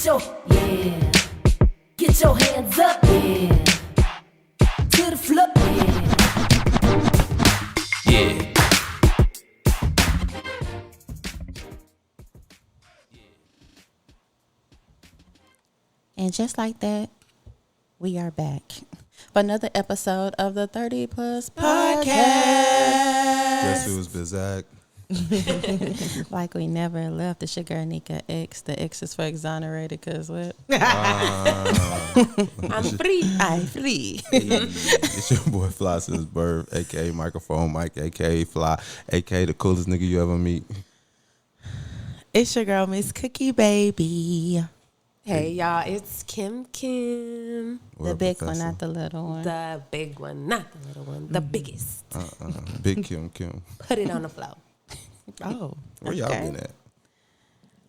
yeah. Get your hands up, yeah. To the floor, yeah. Yeah. And just like that, we are back for another episode of the 30 Plus Podcast. Guess who's Bizak? Like we never left. The sugar Nika X. The X is for exonerated because what? I'm free. I free. It's your boy Fly since birth, a.k.a. Microphone Mike, a.k.a. Fly, a.k.a. the coolest nigga you ever meet. It's your girl, Miss Cookie Baby. Hey, y'all, it's Kim. The What big professor? one, not the little one. The big one, not the little one, the biggest. Big Kim. Put it on the floor. Oh, Where y'all been at?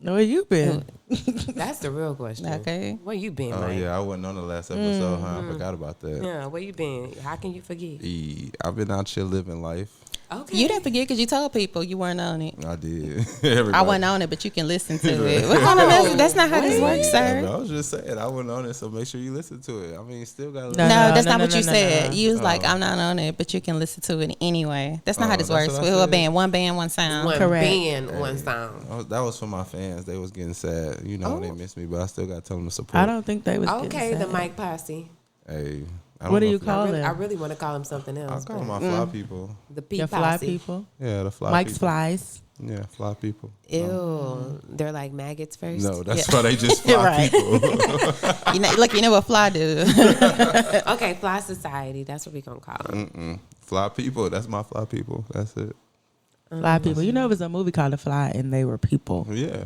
where you been? That's the real question. Okay. Where you been, Oh, Mike? yeah, I wasn't on the last episode, huh? I forgot about that. Yeah, where you been? How can you forget? I've been out here living life. Okay. You didn't forget because you told people you weren't on it. I did. I wasn't on it, but you can listen to it. What kind of message? That's not how this works, I sir. was just saying, I wasn't on it, so make sure you listen to it. I mean, you still got to No, listen. that's not no, what you no, said. no. You was like, I'm not on it, but you can listen to it anyway. That's not how this that's works. what I We're a said. band, one sound. One Correct. band, one sound. That was for my fans. They was getting sad. You know, they missed me, but I still got to tell them to support. I don't think they was Okay, getting the sad. Mike Posse. Hey. I don't What do know you if call I them? really want to call him something I'll else. call but them my fly people. the P Your fly Posse. people. Yeah, the fly Mike's people. flies. Yeah, fly people. Ew, they're like maggots first. No, that's why they just fly Right. people. You know what fly do. Okay, Fly Society. That's what we gonna call them. Fly people. That's my fly people. That's it. Fly people. You know, it was a movie called The Fly, and they were people. Yeah.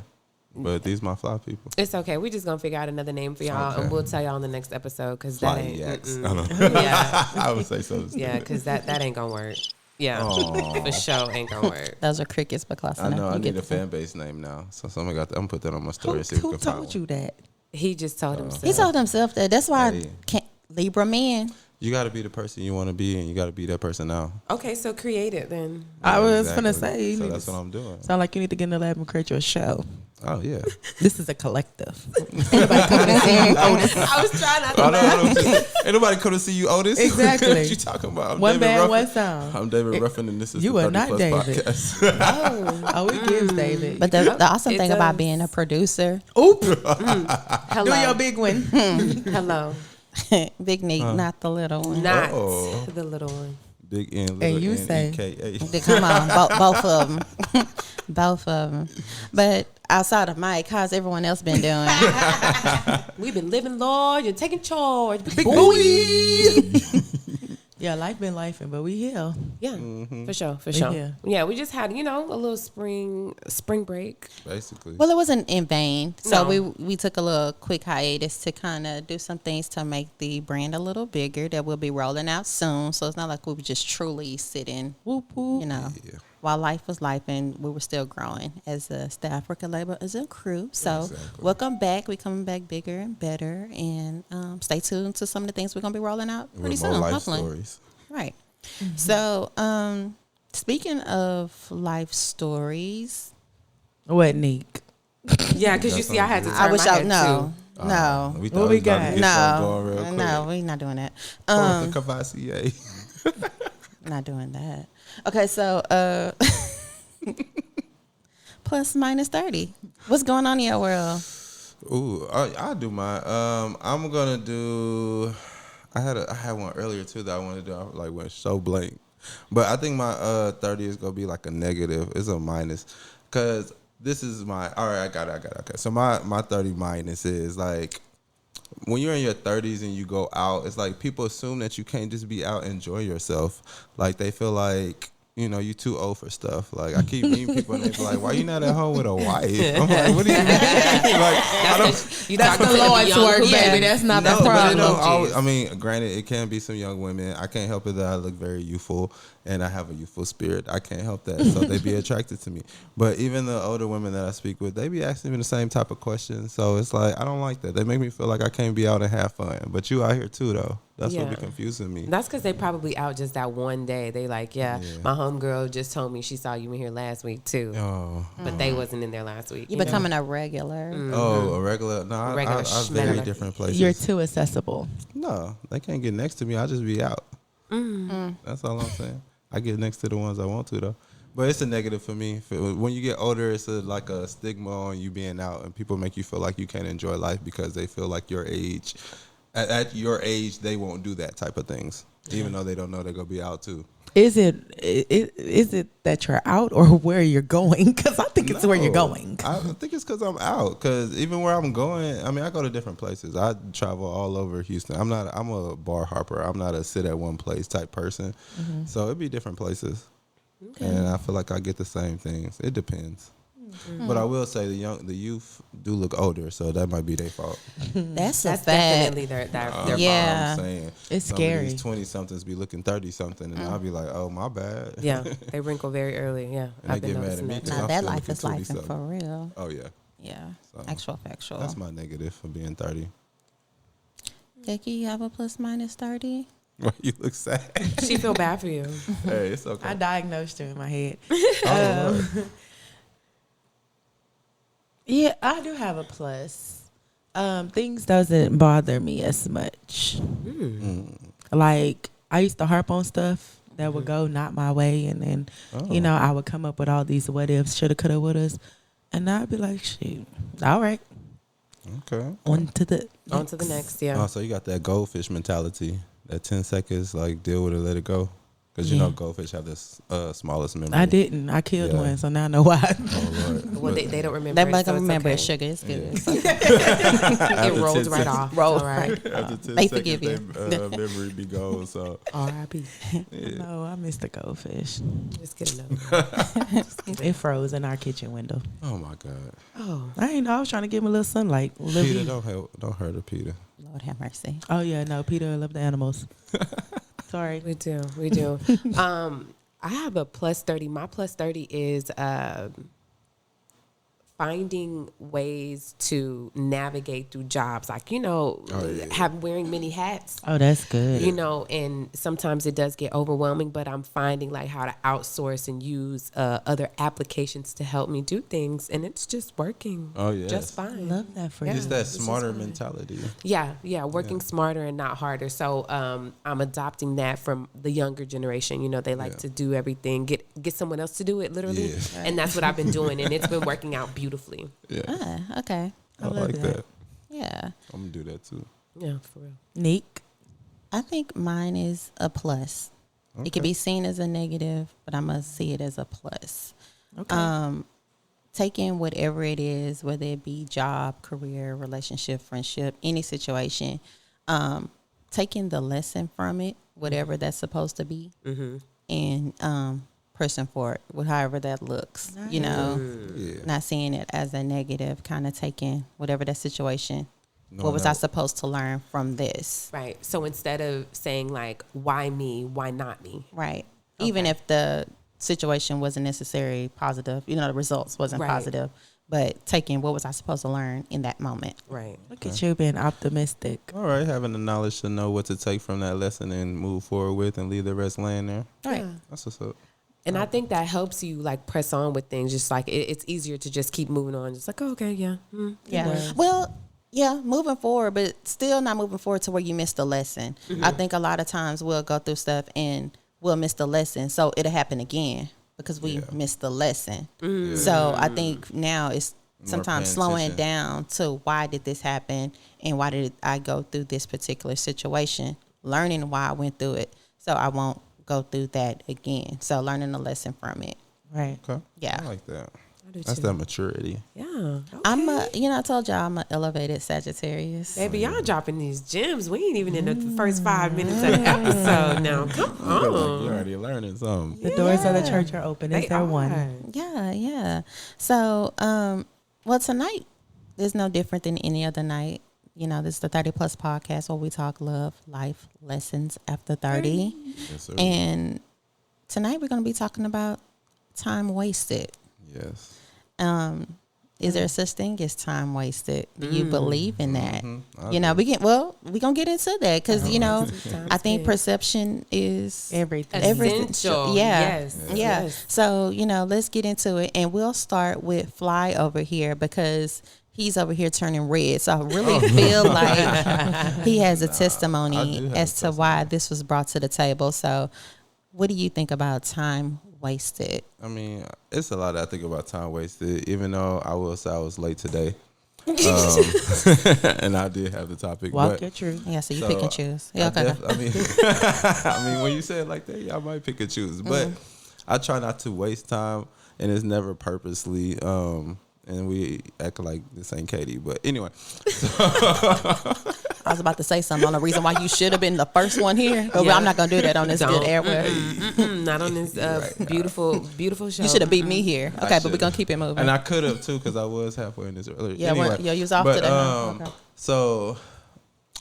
But these my fly people. It's okay. We just gonna figure out another name for y'all, Okay. and we'll tell y'all in the next episode because that Fly ain't. yaks. I mm-mm. don't know. Yeah, I would say so. yeah, because that ain't gonna work. Yeah, Aw. for sure ain't gonna work. Those are crickets, but close I enough. know. I You need get a the- fan base name now. So somebody got. I'm gonna put that on my Who, story. See if we who can find told one. you that? He just told himself. He told himself that. That's why Hey. Libra man. You got to be the person you want to be, and you got to be that person now. Okay, so create it then. I was Exactly. gonna say. You So need that's to what I'm doing. sound like you need to get in the lab and create your show. Oh yeah. This is a collective. Anybody coming to see you? Otis. I was trying not to I laugh. don't know. Ain't nobody come to see you, Otis. Exactly. What you talking about? I'm One David band, Ruffin. one sound. I'm David Ruffin, and this is You the are 30 not Plus David. Podcast. Oh, it gives David. But the awesome It thing about does. being a producer, Oop, Hello. do your big one. Hello. Big Neat, not the little one. Not Uh-oh. the little one. Big N, little you N, say- EKA. Come on, both of them. Both of them. But outside of Mike, how's everyone else been doing? We've been living large and taking charge. Big boy. Yeah, life been lifing, but we here. Yeah, for sure, for We sure. here. Yeah, we just had, a little spring break. Basically. Well, it wasn't in vain. So No. we took a little quick hiatus to kind of do some things to make the brand a little bigger that we'll be rolling out soon. So it's not like we were just truly sitting, Whoop whoop. Yeah. while life was life and we were still growing as a staff, record label, as a crew. So Exactly. welcome back. We're coming back bigger and better. And stay tuned to some of the things we're going to be rolling out pretty With more soon. life Hopefully. stories. Right. So speaking of life stories, What, Neek? Yeah, because you see, I had to turn I wish my I head no. We No. thought What we we was about to got? get something going real No. quick. No, we're not doing that. Fourth of Cavassier. Not doing that. Okay, so plus minus 30. What's going on in your world? Ooh, I'll do mine. I'm gonna do. I had one earlier too that I wanted to do. I went so blank, but I think my 30 is gonna be like a negative. It's a minus, cause this is my. All right, I got it. Okay, so my 30 minus is like when you're in your 30s and you go out. It's like people assume that you can't just be out and enjoy yourself. Like they feel like. You too old for stuff. Like I keep meeting people and they be like, "Why you not at home with a wife?" I'm like, "What do you mean?" Like, I don't. You That's talking the to Lord's young work, people. baby. That's not the No, but it problem. don't always, Jeez. I mean, granted, it can be some young women. I can't help it that I look very youthful and I have a youthful spirit. I can't help that. So they be attracted to me. But even the older women that I speak with, they be asking me the same type of questions. So it's like, I don't like that. They make me feel like I can't be out and have fun. But you out here too, though. That's what be Yeah. confusing me. That's because they probably out just that one day. They like, yeah, Yeah. my homegirl just told me she saw you in here last week too, Oh, but they wasn't in there last week. You're you know? becoming a regular. oh, a regular. No, Regular I very schmegular. different places. You're too accessible. No, they can't get next to me. I just be out. That's all I'm saying. I get next to the ones I want to though. But it's a negative for me. When you get older, it's like a stigma on you being out, and people make you feel like you can't enjoy life because they feel like your age, at your age, they won't do that type of things, even though they don't know they're gonna be out too. Is it that you're out or where you're going? Because I think it's where you're No, going. I think it's because I'm out. Because even where I'm going, I mean, I go to different places. I travel all over Houston. I'm a bar hopper. I'm not a sit at one place type person. So it'd be different places. And I feel like I get the same things. It depends. But I will say the youth do look older, so that might be their fault. That's That's a fact. definitely their Yeah. I'm saying It's some scary. of these 20-somethings be looking 30-something, and I'll be like, oh, my bad. Yeah, they wrinkle very early. Yeah, And I've they been get mad at noticing me that. 'cause Now I'm that still life is looking life and 20-something. for real. Oh, yeah. Yeah. So, Actual factual. That's my negative for being 30. Kiki, you have a plus minus 30? Why you look sad? She feel bad for you. Hey, it's okay. I diagnosed her in my head. Oh, Lord. Yeah, I do have a plus. Things doesn't bother me as much. Like I used to harp on stuff that would go not my way, and then Oh. I would come up with all these what ifs, shoulda, coulda, wouldas, and I'd be like, shoot, all right, Okay. on to the On to the next. Yeah. Oh, so you got that goldfish mentality. That 10 seconds, like, deal with it, let it go. Because, Yeah. goldfish have the smallest memory. I didn't. I killed Yeah. one, so now I know why. Oh, Lord. Well, they don't remember. They're it, not so going to it's remember okay. it. Sugar is good. It rolls 10 right seconds. off. Roll All right. After 10 They seconds, forgive you. their memory be gone. So, R.I.P. No, I missed the goldfish. Just get another. It froze in our kitchen window. oh, my God. Oh, I ain't know. I was trying to give him a little sunlight. Peter, don't hurt her, Peter. Lord have mercy. Oh yeah, no, Peter loved the animals. Sorry. we do. I have a plus 30. My plus 30 is finding ways to navigate through jobs, like wearing many hats. Oh, that's good. And sometimes it does get overwhelming, but I'm finding like how to outsource and use other applications to help me do things, and it's just working. Oh, yes. Just fine. Love that for Yeah. you. It's that It's just smarter fine. mentality. Yeah, working smarter and not harder. So I'm adopting that from the younger generation. They like Yeah. to do everything, get someone else to do it, literally. Yeah. And that's what I've been doing, and it's been working out beautifully. Yeah. Ah, okay. I love like that. that. Yeah. I'm going to do that, too. Yeah, for real. Neek. I think mine is a plus. It could be seen as a negative, but I'm going to see it as a plus. Okay. Taking whatever it is, whether it be job, career, relationship, friendship, any situation, taking the lesson from it, whatever that's supposed to be, and pressing for it, however that looks, Yeah. not seeing it as a negative, kind of taking whatever that situation. No, What was no. I supposed to learn from this? Right. So instead of saying like, why me, why not me? Right. Even if the situation wasn't necessarily positive, the results wasn't Right. positive, but taking what was I supposed to learn in that moment. Right. Look at you being optimistic. All right, having the knowledge to know what to take from that lesson and move forward with and leave the rest laying there. Right. That's what's up. And I think that helps you like press on with things. Just like it's easier to just keep moving on. Just like, oh, okay, yeah. Yeah. Well, yeah, moving forward, but still not moving forward to where you missed the lesson. I think a lot of times we'll go through stuff and we'll miss the lesson. So it'll happen again because we missed the lesson. So I think now it's sometimes paying slowing attention. down to why did this happen and why did I go through this particular situation, learning why I went through it so I won't go through that again. So learning a lesson from it. Right. Okay. Yeah. I like that. I do That's too. that maturity. Yeah. I'm I told y'all I'm an elevated Sagittarius. Baby, y'all dropping these gems. We ain't even in the first 5 minutes of the episode now. Come You're on. already learning something. The doors of the church are open. Is They there are. one? Yeah. So, well, tonight is no different than any other night. This is the 30 Plus podcast where we talk love, life, lessons after 30. Yes, sir. And tonight we're going to be talking about time wasted. Yes. Is there such thing as time wasted? Do you believe in that? I You know, do. we're going to get into that because, you know, I think spent. perception is Everything. Essential. Yeah. Yes. Yeah. Yes. So, you know, let's get into it. And we'll start with Fly over here because he's over here turning red. So I really feel like he has a I testimony do have as to why this was brought to the table. So what do you think about time wasted? I mean, it's a lot that I think about time wasted, even though I will say I was late today. And I did have the topic. Walk but your truth. Yeah, so you So, pick and choose. Yeah, okay. I mean, I mean, when you say it like that, yeah, I might pick and choose. But I try not to waste time, and it's never purposely. And we act like this ain't Katie, but anyway. I was about to say something on the reason why you should have been the first one here, but Yeah. I'm not gonna do that on this Don't. good airway. Not on this beautiful show. You should have beat me here. Okay, but we're should've. gonna keep it moving. And I could have too, because I was halfway in this earlier. Yeah, anyway, yeah, you was off but, today, huh? Okay. So,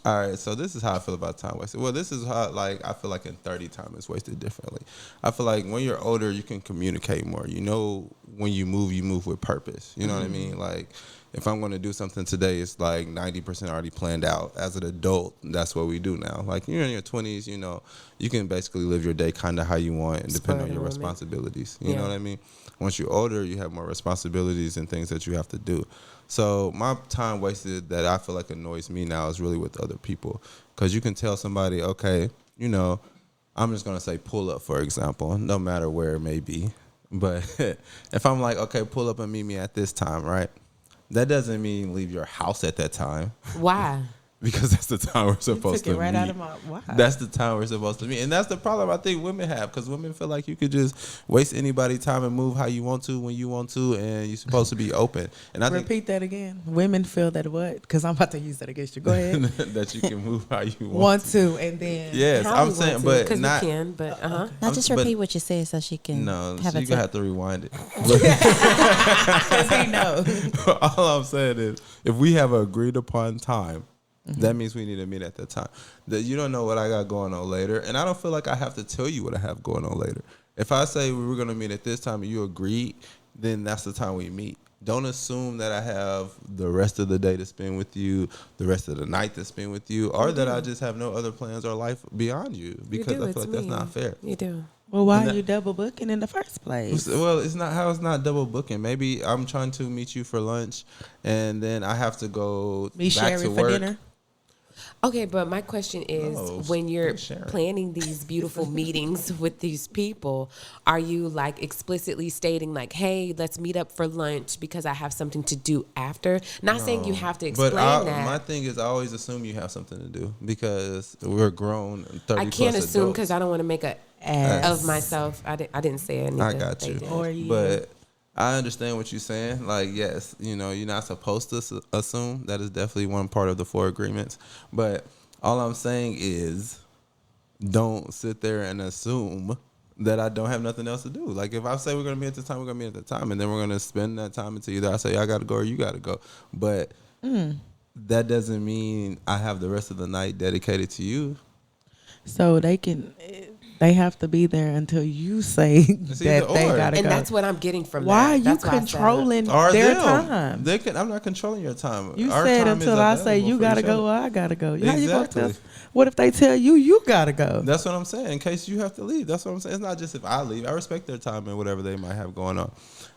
all right. So this is how I feel about time wasted. Well, this is how I feel like in 30 time is wasted differently. I feel like when you're older, you can communicate more. You know, when you move with purpose. You know what I mean? Like, if I'm going to do something today, it's like 90% already planned out. As an adult, that's what we do now. Like, you're in your 20s, you know, you can basically live your day kind of how you want and depend Spur on of your the moment. responsibilities. You know Yeah. what I mean? Once you're older, you have more responsibilities and things that you have to do. So my time wasted that I feel like annoys me now is really with other people. Because you can tell somebody, okay, you know, I'm just going to say pull up, for example, no matter where it may be. But if I'm like, okay, pull up and meet me at this time, right? That doesn't mean leave your house at that time Why? because that's the time we're supposed Took to it right meet. out of my. Wow. That's the time we're supposed to meet. And that's the problem I think women have, because women feel like you could just waste anybody's time and move how you want to when you want to, and you're supposed to be open. And I Repeat that again. Women feel that what? Because I'm about to use that against you. Go ahead. think that you can move how you want. Want to, and then. Yes, How I'm we saying, want to, but 'cause not. we can, but Now just but- repeat what you said so she can No, have so a you're going to have to rewind it. Because he knows. All I'm saying is, if we have an agreed upon time, that means we need to meet at that time. That you don't know what I got going on later, and I don't feel like I have to tell you what I have going on later. If I say we were going to meet at this time and you agreed, then that's the time we meet. Don't assume that I have the rest of the day to spend with you, the rest of the night to spend with you, or that I just have no other plans or life beyond you, because You do, I feel it's like that's me. not fair. You do. Well, why And are you double booking in the first place? Well, it's not double booking. Maybe I'm trying to meet you for lunch, and then I have to go Me back Sherry to for work. dinner. Okay, but my question is, No, when you're sharing. planning these beautiful meetings with these people, are you like explicitly stating like, "Hey, let's meet up for lunch because I have something to do after"? Not saying you have to explain But that. my thing is, I always assume you have something to do because we're grown, 30 I can't plus assume adults. because I don't want to make a Ass. of myself. I didn't say anything. I got They you. did. Or you. But I understand what you're saying. Like, yes, you know, you're not supposed to assume. That is definitely one part of the 4 agreements. But all I'm saying is, don't sit there and assume that I don't have nothing else to do. Like, if I say we're going to meet at the time, we're going to meet at the time. And then we're going to spend that time until either I say I got to go or you got to go. But that doesn't mean I have the rest of the night dedicated to you. So they have to be there until you say It's that either they or. gotta And go. that's what I'm getting from Why that. are you That's why I said it. controlling Or their them. time? I'm not controlling your time. You Our said time is until I say available you for gotta each go other. or I gotta go. How you gonna tell? Exactly. What if they tell you gotta go? That's what I'm saying. In case you have to leave. That's what I'm saying. It's not just if I leave. I respect their time and whatever they might have going on.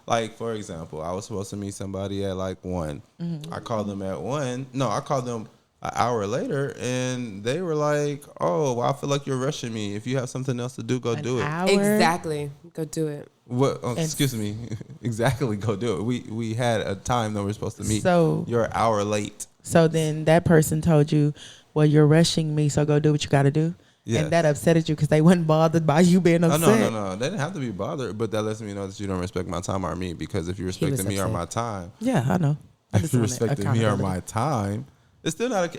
Like, for example, I was supposed to meet somebody at like 1. I called them at 1. No, I called them an hour later, and they were like, "Oh, well, I feel like you're rushing me. If you have something else to do, go do it." Hour? Exactly. Go do it. What? Oh, excuse me. Exactly. Go do it. We had a time that we were supposed to meet. So- you're an hour late. So then that person told you, "Well, you're rushing me, so go do what you gotta do." Yes. And that upsetted you because they wasn't bothered by you being Oh, upset. no. They didn't have to be bothered, but that lets me know that you don't respect my time or me, because if you respected me or upset. my time, Yeah, I know. I if just you wanted respected me or accountability. my time, it's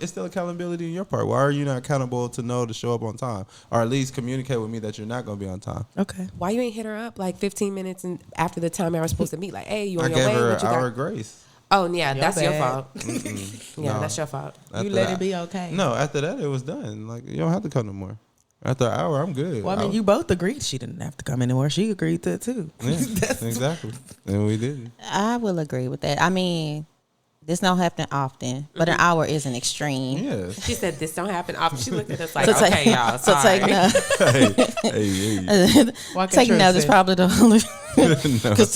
still accountability on your part. Why are you not accountable to know to show up on time, or at least communicate with me that you're not going to be on time? Okay. Why you ain't hit her up like 15 minutes and after the time I was supposed to meet? Like, hey, you I on your gave way? her What an you hour got? grace. Oh, yeah, that's your bad. fault. Yeah, No. that's your fault. After You let that- it be okay. No, after that it was done. Like, you don't have to come no more. After an hour, I'm good. Well, I mean, you both agreed she didn't have to come anymore. She agreed to it too. Yeah, exactly. And we didn't. I will agree with that. I mean, this don't happen often, but an hour is an extreme. Yeah. She said this don't happen often. She looked at us like, So take- okay, y'all, So sorry. taking a, Hey. Walk at taking church, out is sis. probably the only. No. This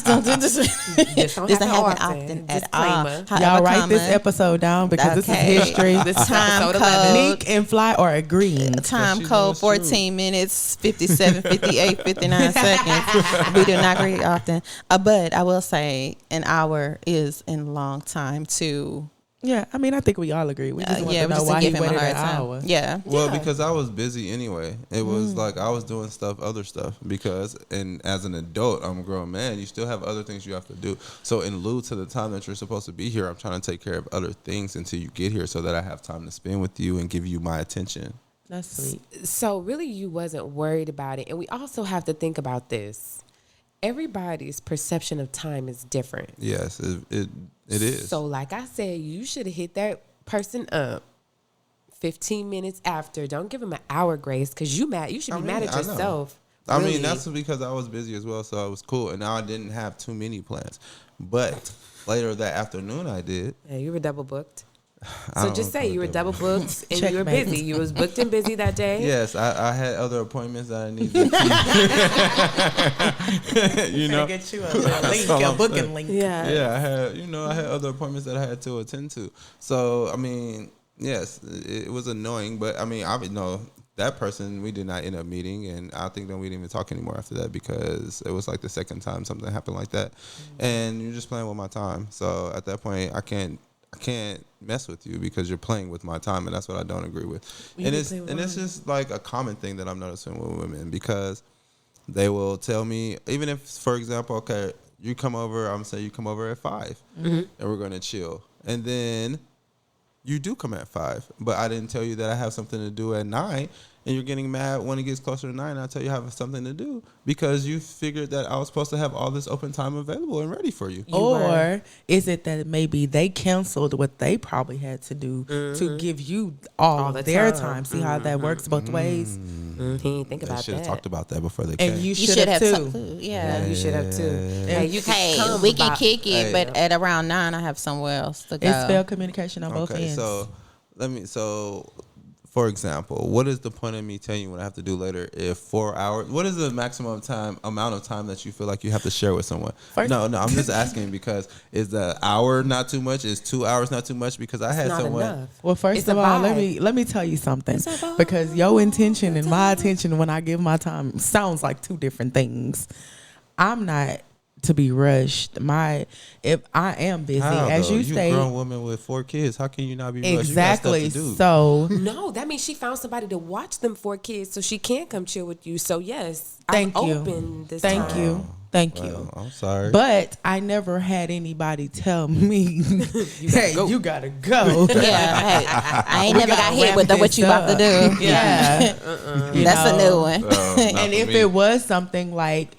don't this This don't doesn't happen happen often. often at all. Disclaimer. However, Y'all write this comma, episode down because this Okay. is history. This is time episode 11. code. Nick and Fly are agreeing. Time she knows code it's true. 14 minutes 57 58 59 seconds. We do not agree often, but I will say an hour is a long time to Yeah, I mean, I think we all agree. We just want yeah, to we know just to why he give him a waited hard an time. hour. Yeah. Well, because I was busy anyway. It was like I was doing other stuff. Because, and as an adult, I'm a grown man. You still have other things you have to do. So, in lieu to the time that you're supposed to be here, I'm trying to take care of other things until you get here, so that I have time to spend with you and give you my attention. That's sweet. So really, you wasn't worried about it. And we also have to think about this. Everybody's perception of time is different. Yes, it is. So like I said, you should have hit that person up 15 minutes after. Don't give them an hour grace because you mad. You should be mad at I know. yourself. I Really. mean, that's because I was busy as well, so it was cool. And now I didn't have too many plans. But later that afternoon, I did. Yeah, you were double booked. I So don't just know say if you were double booked and you were Checkmate. busy. You was booked and busy that day. Yes, I had other appointments that I needed to keep. You know? Get you a That's all I'm saying. link. Yeah. Yeah, I had other appointments that I had to attend to. So, I mean, yes, it was annoying, but I mean, that person, we did not end up meeting, and I think that we didn't even talk anymore after that because it was like the second time something happened like that, and you're just playing with my time. So at that point, I can't mess with you because you're playing with my time, and that's what I don't agree with. And it's just like a common thing that I'm noticing with women because they will tell me, even if, for example, okay, you come over, I'm saying you come over at 5, and we're gonna chill, and then you do come at 5, but I didn't tell you that I have something to do at 9, and you're getting mad when it gets closer to 9. I tell you I have something to do because you figured that I was supposed to have all this open time available and ready for you. Or is it that maybe they canceled what they probably had to do to give you all the their time. time? See how that works both ways? He didn't think They about should have that. talked about that before they came. And you You should have too. too. Yeah. You should have too. Hey, you Hey, can come we can about- kick it, Hey. but at around 9, I have somewhere else to go. It's failed communication on both Okay, ends. so for example, what is the point of me telling you what I have to do later if 4 hours? What is the maximum amount of time that you feel like you have to share with someone? First- No, I'm just asking because is the hour not too much? Is 2 hours not too much? Because I had Not someone. enough. Well, first It's of a all, vibe. let me tell you something. It's a vibe. Because your intention and my attention when I give my time sounds like two different things. I'm not to be rushed. If I am busy, How, as though? you You say, grown woman with 4 kids. How can you not be rushed? exactly. You got stuff to do. So No, that means she found somebody to watch them 4 kids so she can come chill with you. So yes, Thank I'm you. open this thank time. you. Thank Well, you. I'm sorry. But I never had anybody tell me, hey, go. you gotta go. Yeah, hey, I ain't We never got gotta hit wrap with the what this you about to up. do. Yeah. You That's a know? new one. Not And for if me. it was something like,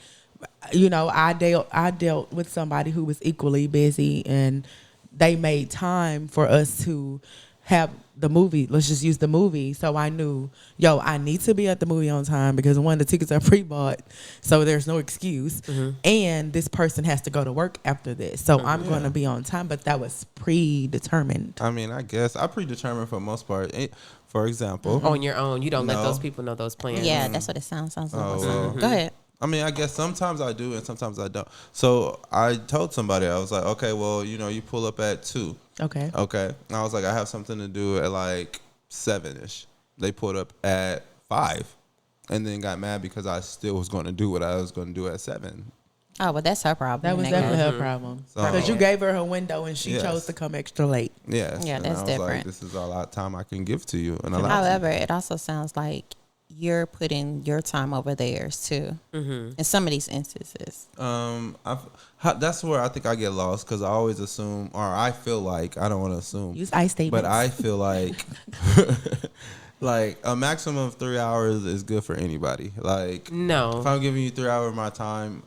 I dealt with somebody who was equally busy, and they made time for us to have the movie. Let's just use the movie. So I knew, I need to be at the movie on time because one, the tickets are pre-bought, so there's no excuse. And this person has to go to work after this, so I'm going to be on time. But that was predetermined. I mean, I guess I predetermined for the most part. For example, On your own, you don't let No. those people know those plans. Yeah, that's what it sounds like. Oh, well. Go ahead. I mean, I guess sometimes I do and sometimes I don't. So I told somebody, I was like, okay, well, you pull up at 2. Okay. Okay. I was like, I have something to do at like 7-ish. They pulled up at 5 and then got mad because I still was going to do what I was going to do at 7. Oh, well, that's her problem. That was nigga. definitely her problem. So- Because you gave her her window and she Yes. chose to come extra late. Yes. Yeah, And that's I was like, different. this is a lot of time I can give to you. And a lot However, it also sounds like you're putting your time over theirs too. In some of these instances. that's where I think I get lost because I always assume, or I feel like, I don't want to assume. Use I statements. But I feel like Like a maximum of 3 hours is good for anybody. Like No. if I'm giving you 3 hours of my time,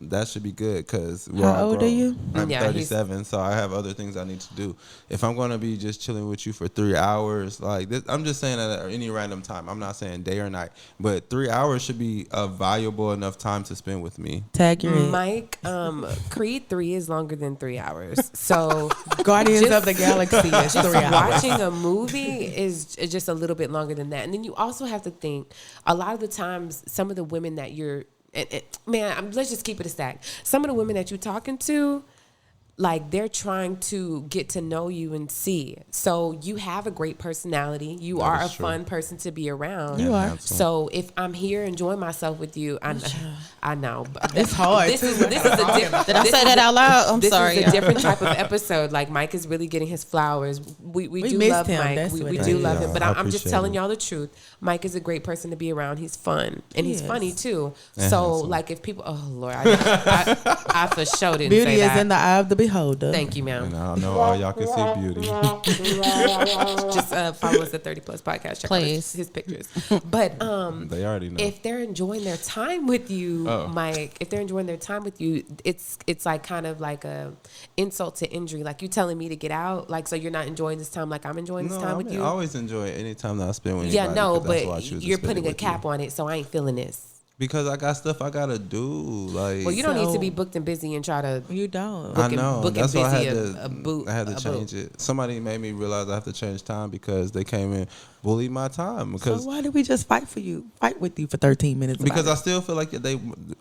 that should be good because How old are you? I'm Yeah, 37, so I have other things I need to do. If I'm gonna be just chilling with you for 3 hours, like this, I'm just saying at any random time. I'm not saying day or night, but 3 hours should be a valuable enough time to spend with me. Tag your Mike, Creed 3 is longer than 3 hours. So Guardians of the Galaxy is 3 hours. watching a movie is just a little bit longer than that. And then you also have to think, a lot of the times, some of the women that you're, let's just keep it a stack. Some of the women that you're talking to, like they're trying to get to know you and see. So you have a great personality. You That are a is true. fun person to be around. You are. Handsome. So if I'm here enjoying myself with you, I know. But It's hard, This too, is when this is a I'm different. Did I say that out loud? I'm This sorry. is a y'all. different type of episode. Like Mike is really getting his flowers. We do missed love him. Mike. That's We what it do is. love him. But I I'm just appreciate telling it. y'all the truth. Mike is a great person to be around. He's fun and he's He funny is. too. And So handsome. like if people, oh Lord, I for sure didn't Beauty say is that. in the eye of the beholder. Thank you, ma'am. And I know all y'all can see beauty. Just follow us at 30 Plus Podcast. Check out Please. his pictures. But They already know. if they're enjoying their time with you, Oh. Mike, if they're enjoying their time with you, it's like kind of like a insult to injury. Like you telling me to get out, like so you're not enjoying this time like I'm enjoying this time with I you. always enjoy any time that I spend with Yeah, anybody. no, 'cause that's why I but choose to you're spend putting it a with cap you. on it, so I ain't feeling this. Because I got stuff I gotta do. Like, Well, you don't need to So- be booked and busy and try to. You don't. I booking- know. booking That's why I busy had a to. boot- I had to a change it. Somebody made me realize I have to change time because they came and bullied my time. So Because why did we just fight with you for 13 minutes? about because I it? still feel like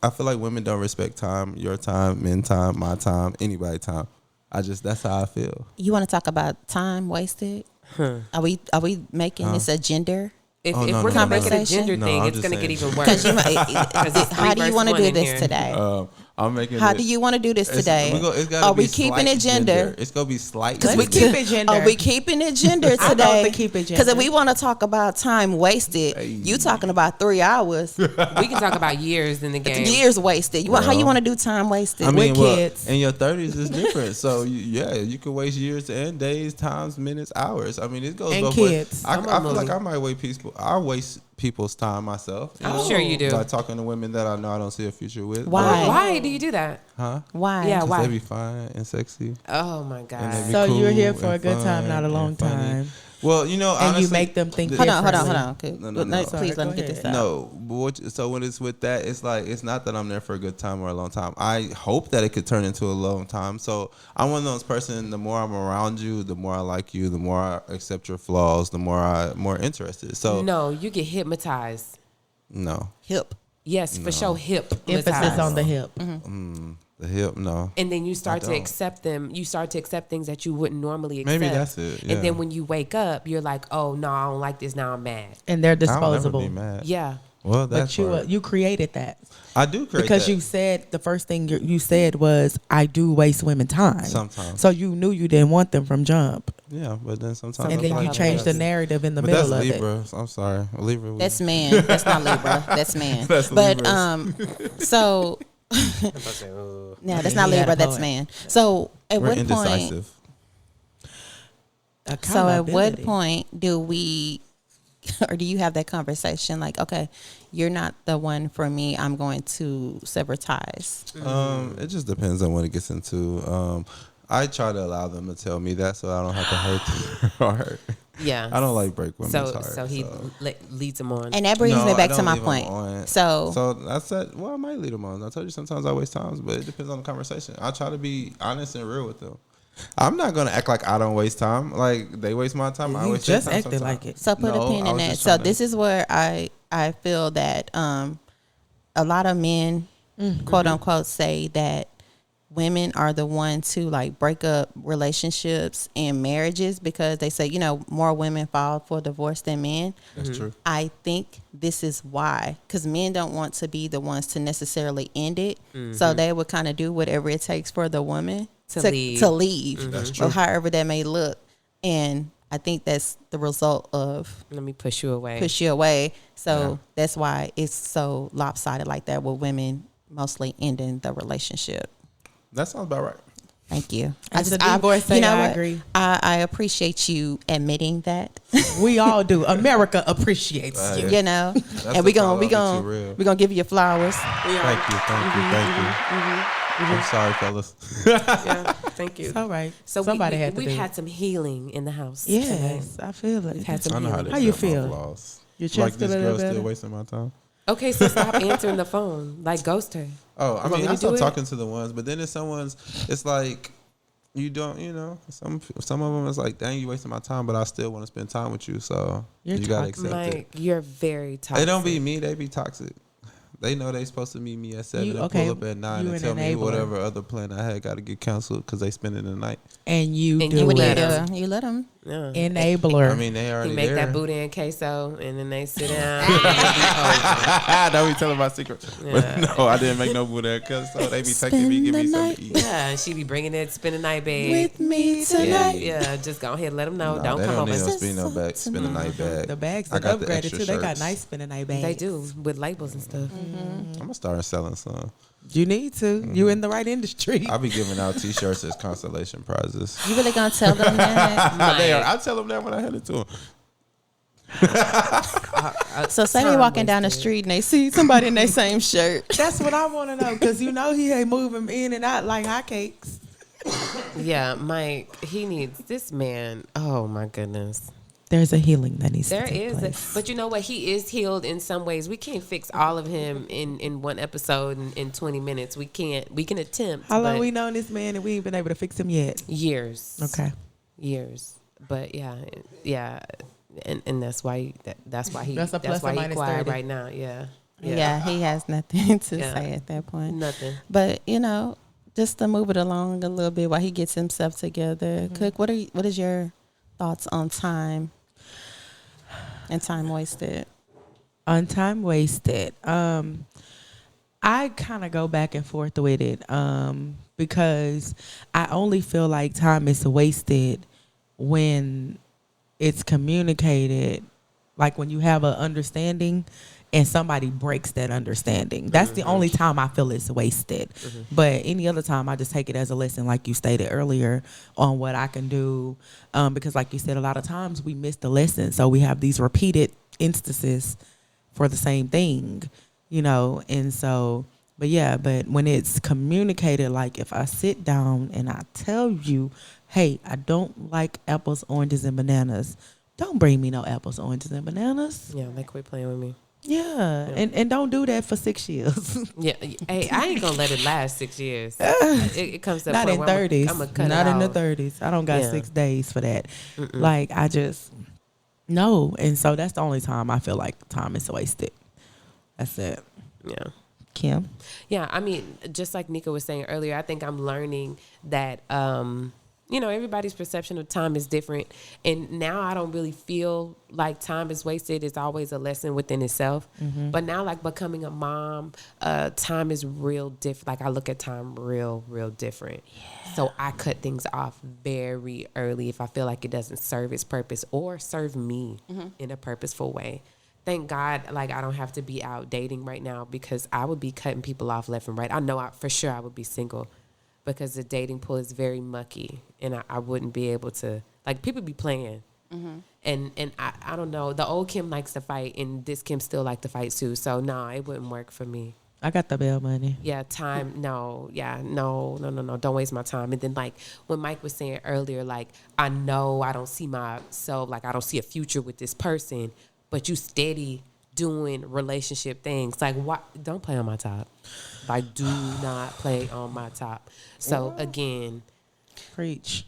I feel like women don't respect time, your time, men time, my time, anybody time. That's how I feel. You want to talk about time wasted? Are we making this a gender? If, Oh, if no, we're no, gonna make no. it a gender No, thing, I'm it's just gonna get saying. even worse. Because it's how do you 3 want to versus do 1 in this here. today? I'm making. How do you want to do this today? It's gotta Are be we keeping slight it gender? It's gonna be slight. Let's we gender. keep it gender. Are we keeping it gender I vote today? to keep it Because if gender. we want to talk about time wasted, you talking about 3 hours, We can talk about years in the game. years wasted. How you Well, want to do time wasted? I mean, With well, kids. in your 30s is different. So you can waste years and days, times, minutes, hours. I mean, it goes And both ways. kids. I I'm feel a like I movie. might waste people's time myself. I'm sure you do. By talking to women that I know I don't see a future with. Why? Why do you do that? Huh? Why? Yeah, 'Cause why? they be fine and sexy. Oh my And god. they be So you're cool here for and a good time, fun not a long and funny. time. Well, you know, And you honestly, make them think Hold on. differently. Okay. No. Please Sorry, let go me get this ahead. out. No, but so when it's with that, it's like it's not that I'm there for a good time or a long time. I hope that it could turn into a long time. So I'm one of those person. The more I'm around you, the more I like you, the more I accept your flaws, the more interested. So No, you get hypnotized. no, Hip. Yes, for sure, hypnotized. Emphasis on the hip. the hip, no. And then you start to don't. accept them. You start to accept things that you wouldn't normally accept. Maybe that's it, yeah. And then when you wake up, you're like, oh no, I don't like this. Now I'm mad. And they're I'll never disposable. be mad. Yeah. Well, that's But you created that. I do create Because that. you said the first thing you said was, I do waste women time. Sometimes. So you knew you didn't want them from jump. Yeah, but then sometimes And I then feel you like changed the that's- narrative in the But middle that's of it. Libra. I'm sorry, Libra. That's man. That's not Libra. That's man. That's but Libras. so no, that's not He had Libra. a That's point. man. So at We're what point? indecisive. So at what Accountability. point do we, or do you have that conversation? Like, okay, you're not the one for me. I'm going to sever ties. It just depends on what it gets into. I try to allow them to tell me that so I don't have to hurt their heart. Yeah. I don't like break women's So heart. so he leads them on. And that brings No, me I back to don't my leave 'em point. on. So I said, well, I might lead them on. I told you sometimes I waste times, but it depends on the conversation. I try to be honest and real with them. I'm not gonna act like I don't waste time. Like they waste my time. I You waste their just time acted sometimes. like it. So put No, a pin I in was that. just So trying to- this is where I feel that a lot of men, quote unquote, say that women are the ones who like break up relationships and marriages because they say, more women fall for divorce than men. That's true. I think this is why, because men don't want to be the ones to necessarily end it. So they would kind of do whatever it takes for the woman To to leave. leave, That's or true. however that may look. And I think that's the result of Let me push you away. push you away. So that's why it's so lopsided like that with women mostly ending the relationship. That sounds about right. Thank you. As a divorcee, you know I what? agree. I appreciate you admitting that. We all do. America appreciates you. You know, and the problem, I'll be too real. we gonna give you flowers. Thank you. I'm sorry, fellas. Yeah, thank you. It's all right. So Somebody had to we've do had it. some healing in the house. tonight. Yes, I feel it. We've had some I know how, healing. How you feel my feel? flaws. Your chest Like feel this a little girl better? still wasting my time. Okay, so stop answering the phone. Like, ghost her. Oh, I You want mean, me I to do start it? talking to the ones, but then it's it's like you don't, some of them is like, dang, you wasting my time, but I still want to spend time with you, so You're you gotta toxic. accept it. Like, you're very toxic. They don't be me, they be toxic. They know they supposed to meet me at 7 You- and okay, pull up at 9 you and an tell me enabler. whatever other plan I had got to get canceled because they spending the night. And you And do you What do you let it. do? You let them. Yeah. Enabler. I mean, they He already make there. that booty and queso, and then they sit down. and they Don't be telling my secret. Yeah. But no, I didn't make no booty because so they be taking me, give me something to be eat. cold. Yeah, she be bringing it, spend the night, babe. With me Yeah, tonight. yeah, just go ahead, let them know. No, don't they come don't over. need no spend the night bag. The bags I are got the upgraded extra too. They got shirts. nice spending night bags. They do with labels and stuff. I'm gonna start selling some. You need to. You in the right industry. I'll be giving out T-shirts as consolation prizes. You really gonna tell them that? They are. I tell them that when I hand it to them. So say they walking down the street and they see somebody in their same shirt. That's what I want to know because he ain't moving in and out like hotcakes. Yeah, Mike, he needs this man. Oh my goodness. There's a healing that needs There to take is, place. but you know what? He is healed in some ways. We can't fix all of him in one episode in 20 minutes. We can't. We can attempt. How long but we known this man and we ain't been able to fix him yet? Years. Okay. Years. But yeah, and that's why that's why he That's a plus or he minus quiet 30. right now. Yeah. Yeah, he has nothing to Yeah. say at that point. Nothing. But just to move it along a little bit while he gets himself together. Cook, what is your thoughts on time and time wasted? On time wasted. I kind of go back and forth with it because I only feel like time is wasted when it's communicated, like when you have an understanding and somebody breaks that understanding. That's the only time I feel it's wasted. But any other time, I just take it as a lesson, like you stated earlier, on what I can do. Because like you said, a lot of times we miss the lesson. So we have these repeated instances for the same thing, and so, but when it's communicated, like if I sit down and I tell you, hey, I don't like apples, oranges, and bananas, don't bring me no apples, oranges, and bananas. Yeah, like quit playing with me. Yeah. And don't do that for 6 years. Yeah. Hey, I ain't gonna let it last 6 years. It comes to a Not point in where 30s. I'm gonna cut Not it in the off. 30s. I don't got Yeah. 6 days for that. Like, I just, no. And so that's the only time I feel like time is wasted. That's it. Yeah. Kim? Yeah, I mean, just like Nika was saying earlier, I think I'm learning that, everybody's perception of time is different. And now I don't really feel like time is wasted. It's always a lesson within itself. But now, like becoming a mom, time is real different. Like I look at time real, real different. Yeah. So I cut things off very early if I feel like it doesn't serve its purpose or serve me in a purposeful way. Thank God, like I don't have to be out dating right now because I would be cutting people off left and right. I know for sure I would be single because the dating pool is very mucky and I wouldn't be able to, like people be playing. And I don't know, the old Kim likes to fight and this Kim still like to fight too. So no, it wouldn't work for me. I got the bail money. Yeah, time, no. Don't waste my time. And then like when Mike was saying earlier, like I know I don't see myself, like I don't see a future with this person, but you steady doing relationship things. Like, what? Don't play on my top. Like, do not play on my top. So, again, Preach.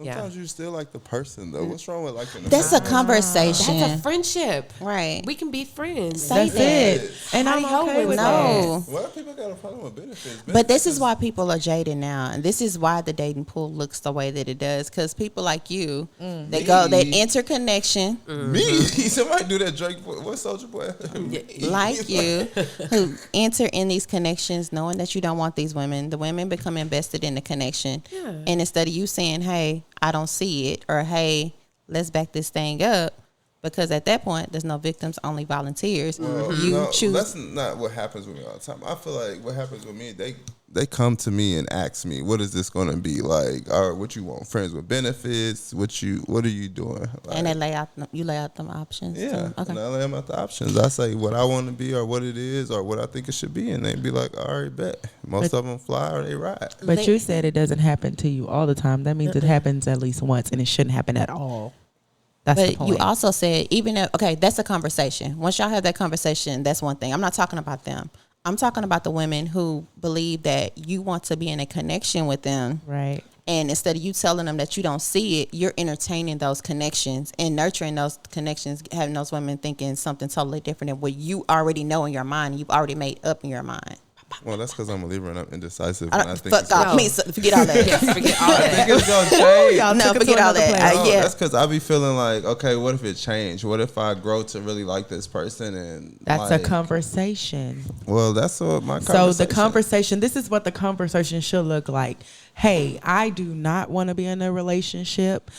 Sometimes you still like the person though. What's wrong with liking the That's a person? conversation. that's a friendship. Right. We can be friends. Say That's that. it. And I'm Howdy-ho okay with with No. that. Well, people got a problem with benefits. But this is why people are jaded now, and this is why the dating pool looks the way that it does. Because people like you, they enter connection Me? Somebody do that Drake boy. What Soldier Boy? like you, who enter in these connections knowing that you don't want these women. The women become invested in the connection, and instead of you saying, "Hey, I don't see it," or "Hey, let's back this thing up," because at that point there's no victims, only volunteers. You choose. That's not what happens with me all the time. I feel like what happens with me, they come to me and ask me, what is this going to be like? Or what you want? Friends with benefits? What are you doing? Like, And they lay out them options. yeah. Too. Okay. And I lay them out the options. I say what I want to be or what it is or what I think it should be. And they be like, all right, bet. Most of them fly or they ride. But you said it doesn't happen to you all the time. That means it happens at least once, and it shouldn't happen at all. That's the But point. you also said, even if, okay, that's a conversation. Once y'all have that conversation, that's one thing. I'm not talking about them. I'm talking about the women who believe that you want to be in a connection with them. Right. And instead of you telling them that you don't see it, you're entertaining those connections and nurturing those connections, having those women thinking something totally different than what you already know in your mind. You've already made up in your mind. Well, that's because I'm a Libra and I'm indecisive. I And don't, I think fuck off. Me, forget all that. Yes, forget all I think that. it's going to change. Y'all No, took it to forget all another that. place. No, Yeah. that's because I be feeling like, okay, what if it changed? What if I grow to really like this person? And That's like, a conversation. Well, that's what my So conversation. the conversation, this is what the conversation should look like. Hey, I do not want to be in a relationship.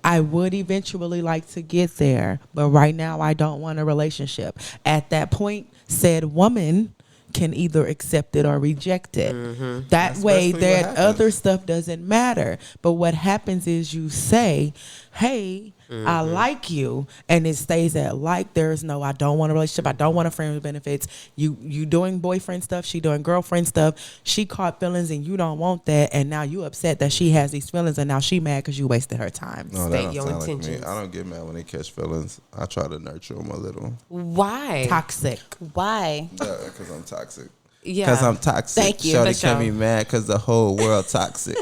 I would eventually like to get there, but right now I don't want a relationship. At that point, said woman can either accept it or reject it. That That's way, basically what that happens. other stuff doesn't matter. But what happens is you say, hey, I like you, and it stays at like. There's no, I don't want a relationship. I don't want a friend with benefits. You doing boyfriend stuff. She doing girlfriend stuff. She caught feelings, and you don't want that. And now you upset that she has these feelings, and now she mad because you wasted her time. No, that State don't your sound like me. intentions. I don't get mad when they catch feelings. I try to nurture them a little. Why? Toxic. Why? Because I'm toxic. Yeah. Because I'm toxic. Thank you. Shorty For sure. can be mad because the whole world toxic.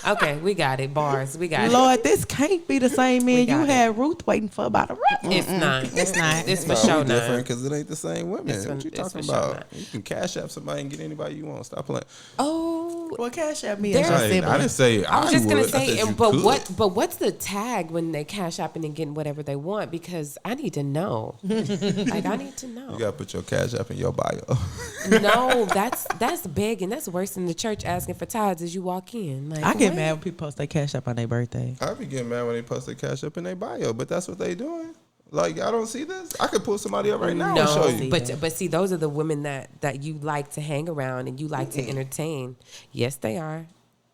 Okay, we got it. Bars. We got Lord, this can't be the same man got you it. had Ruth waiting for about a record. it. It's not. It's not. It's for No, sure we different not. because it ain't the same women. It's What you for talking sure about? not. You can cash app somebody and get anybody you want. Stop playing. Oh, Well, cash at me There- as your I sibling. didn't say I was just gonna would. I say, said you and, but could. what's the tag when they cash apping and getting whatever they want? Because I need to know. Like I need to know. You gotta put your cash app in your bio. No, that's begging. That's worse than the church asking for tithes as you walk in. Like I get what? mad when people post their cash up on their birthday. I be getting mad when they post their cash up in their bio, but that's what they doing. Like y'all don't see this? I could pull somebody up right now and show you. but see, those are the women that you like to hang around and you like to entertain. Yes, they are.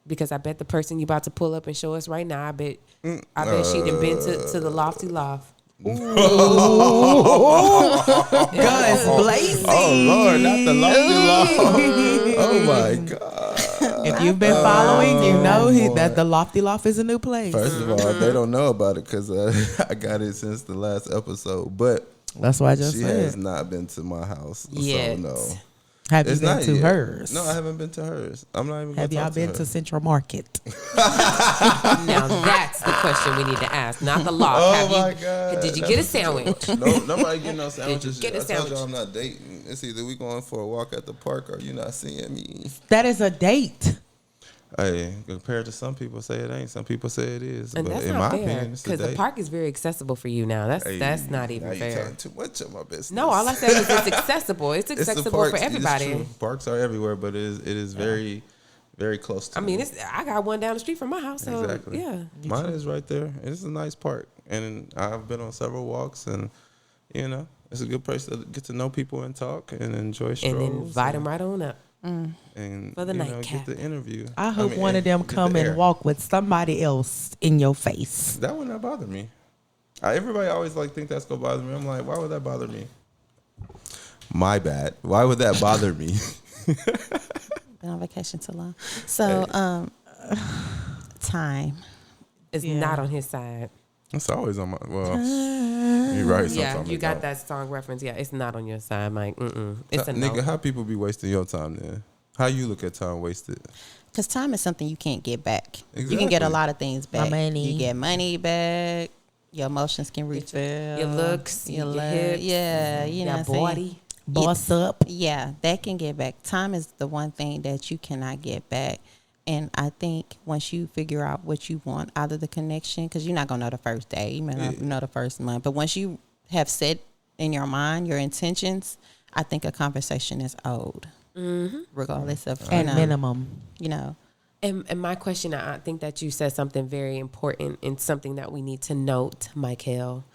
Because I bet the person you about to pull up and show us right now, I bet she done been to the lofty loft. Guns blazing. Oh Lord, not the lofty loft. Oh my God. If you've been following, you know that the lofty loft is a new place. First of all, they don't know about it because I got it since the last episode. But That's why I just she said. has not been to my house. Yet. So no. Have you It's been not to yet. hers? No, I haven't been to hers. I'm not even Have gonna y'all talk been her. to Central Market? Now that's the question we need to ask, not the loft. Oh Have my you, God. Did you get a sandwich? No, nobody getting no sandwiches. get a yet. I told sandwich? y'all I'm not dating. It's either we going for a walk at the park or you not seeing me. That is a date. Hey, compared to some people say it ain't. Some people say it is. And but that's in not my fair opinion, it's a because the date. park is very accessible for you now. That's not Now even you fair. telling too much of my business. No, all I said was it's accessible. It's It's the accessible parks. for It's everybody. true. Parks are everywhere, but it is very, very close to I mean, me. I got one down the street from my house, so Exactly. yeah. Mine is right there. It's a nice park, and I've been on several walks, and it's a good place to get to know people and talk and enjoy strolls. And then invite them right on up. and for the get nightcap. the interview. I hope mean, one of them get the come air. and walk with somebody else in your face. That would not bother me. Everybody always think that's gonna bother me. I'm like, why would that bother me? My bad. Why would that bother me? Been on vacation too long. So, time. It's Yeah. not on his side. It's always on my. Well, you're right. Yeah, sometimes you it got don't. that song reference. Yeah, it's not on your side, Mike. It's a Nigga, no. how people be wasting your time then? How you look at time wasted? Because time is something you can't get back. You can get a Exactly. lot of things back. money. You get money back. Your emotions can refill. your looks, your hips, Yeah, you know your what I'm saying? body. Boss up. Yeah, that can get back. Time is the one thing that you cannot get back. And I think once you figure out what you want out of the connection, because you're not going to know the first day, you may not know the first month, but once you have set in your mind your intentions, I think a conversation is owed, regardless of, At minimum. you know. And my question, I think that you said something very important and something that we need to note, Michael.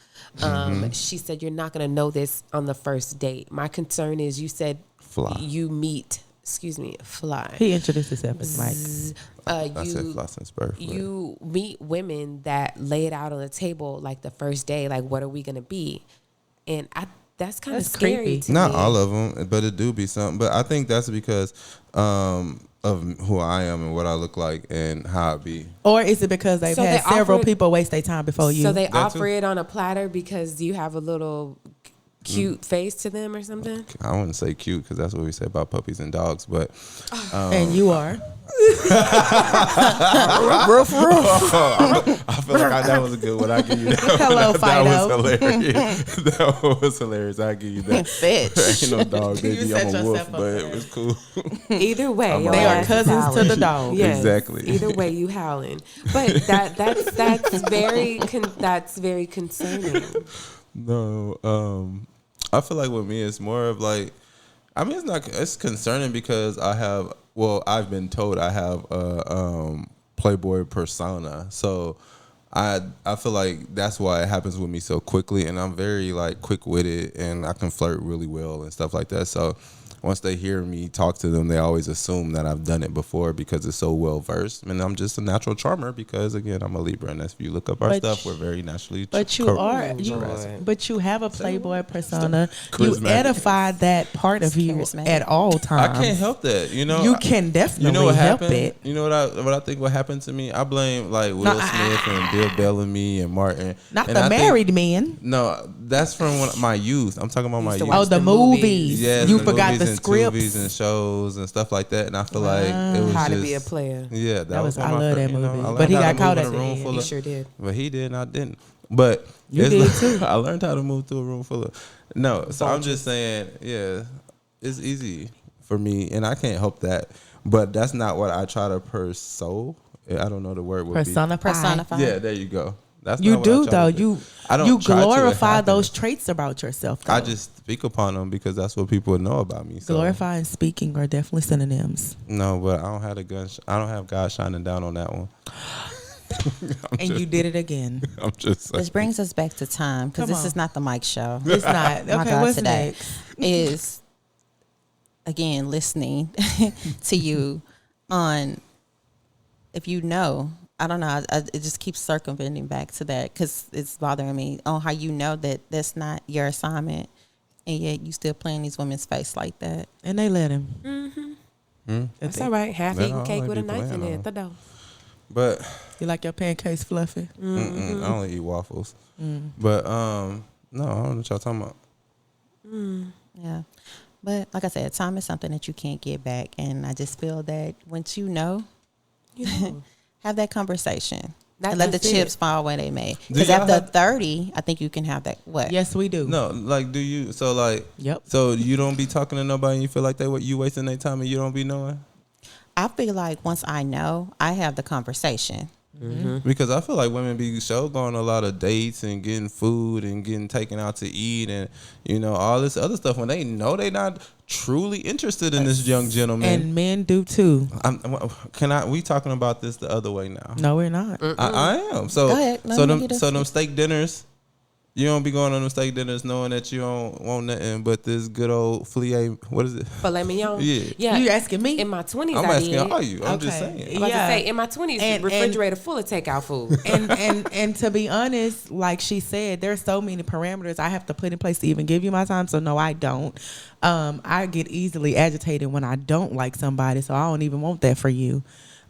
She said you're not going to know this on the first date. My concern is you said Fly. you meet excuse me, fly. He introduced himself as Mike. I said floss and spur. You meet women that lay it out on the table like the first day, like what are we gonna be? And that's kind of That's scary creepy. to Not me. all of them, but it do be something. But I think that's because of who I am and what I look like and how I be. Or is it because they've So had they several offer- people waste their time before you? So they That offer too. it on a platter because you have a little cute face to them or something. I wouldn't say cute because that's what we say about puppies and dogs, but and you are. I feel like that was a good one. I give you that. Hello, that Fido. was hilarious. That was hilarious. I give you that. Bitch. Ain't no dog, baby. You set I'm a wolf, yourself up but for it was cool. Either way, I'm your They alright. are ass is cousins to howling. the dog. Yes, Exactly. Either way, you howling. But that's very concerning. No, I feel like with me, it's more of like, I mean, it's concerning because I've been told I have a Playboy persona. So I feel like that's why it happens with me so quickly. And I'm very like quick witted and I can flirt really well and stuff like that. So once they hear me talk to them, they always assume that I've done it before because it's so well versed. And I'm just a natural charmer because, again, I'm a Libra. And if you look up our But stuff, we're very naturally But you but you have a Playboy persona. You Charismatic. edify that part of you Charismatic. at all I times. can't help that. You know, You can definitely You know what help happened? it. You know what I think what happened to me? I blame like Will Smith and Bill Bellamy and Martin. Not and the I think- married men. No, that's from my youth. I'm talking about my to youth. watch Oh, the the movies. movies. Yes, You the forgot movies the and scripts. movies and shows and stuff like that. And I feel like it was How just to be a player. Yeah, that was I one of my love fir- that you know, movie. I learned But he how to got move caught in at a the room end. full He of. sure did. But he did, and I didn't. But You did too. I learned how to move through a room full of. No, so I'm just saying, yeah, it's easy for me, and I can't help that. But that's not what I try to pursue. I don't know the word would Personify. be. Yeah, there you go. That's You not what I do try though. to do. You I don't you try to, it glorify happens. those traits about yourself. Though. I just speak upon them because that's what people know about me. So. glorify and speaking are definitely synonyms. No, but I don't have the gun. I don't have God shining down on that one. And you did it again. I'm just saying. Which brings us back to time because Come this on. is not the Mike show. It's not. My Okay, God, what's today next? is again listening to you on if you know. I don't know. It just keeps circumventing back to that because it's bothering me on how you know that that's not your assignment, and yet you still playing these women's face like that. And they let him. That's all right. Half That's eaten all cake I with a be knife in playing it. on. The dough. But You like your pancakes fluffy? I only eat waffles. But no, I don't know what y'all talking about. Yeah, but like I said, time is something that you can't get back, and I just feel that once you know, have that conversation. And let the That's it. chips fall where they may. Do Because y'all after have- 30, I think you can have that. What? Yes, we do. No, like, do you? So, like, Yep. So you don't be talking to nobody, and you feel like you wasting their time, and you don't be knowing. I feel like once I know, I have the conversation. Because I feel like women be going on a lot of dates and getting food and getting taken out to eat and all this other stuff when they know they not truly interested in this young gentleman. And men do too. We talking about this the other way now? No, we're not. I am. So Go ahead. Let so me them get this. so them steak dinners. You don't be going on them steak dinners knowing that you don't want nothing but this good old filet. What is it? Filet mignon. Yeah. You asking me? In my 20s, I'm I asking did. all you. I'm just Okay. saying. I was about Yeah. to say, in my 20s, And- refrigerator full of takeout food. and to be honest, like she said, there's so many parameters I have to put in place to even give you my time. So no, I don't. I get easily agitated when I don't like somebody, so I don't even want that for you.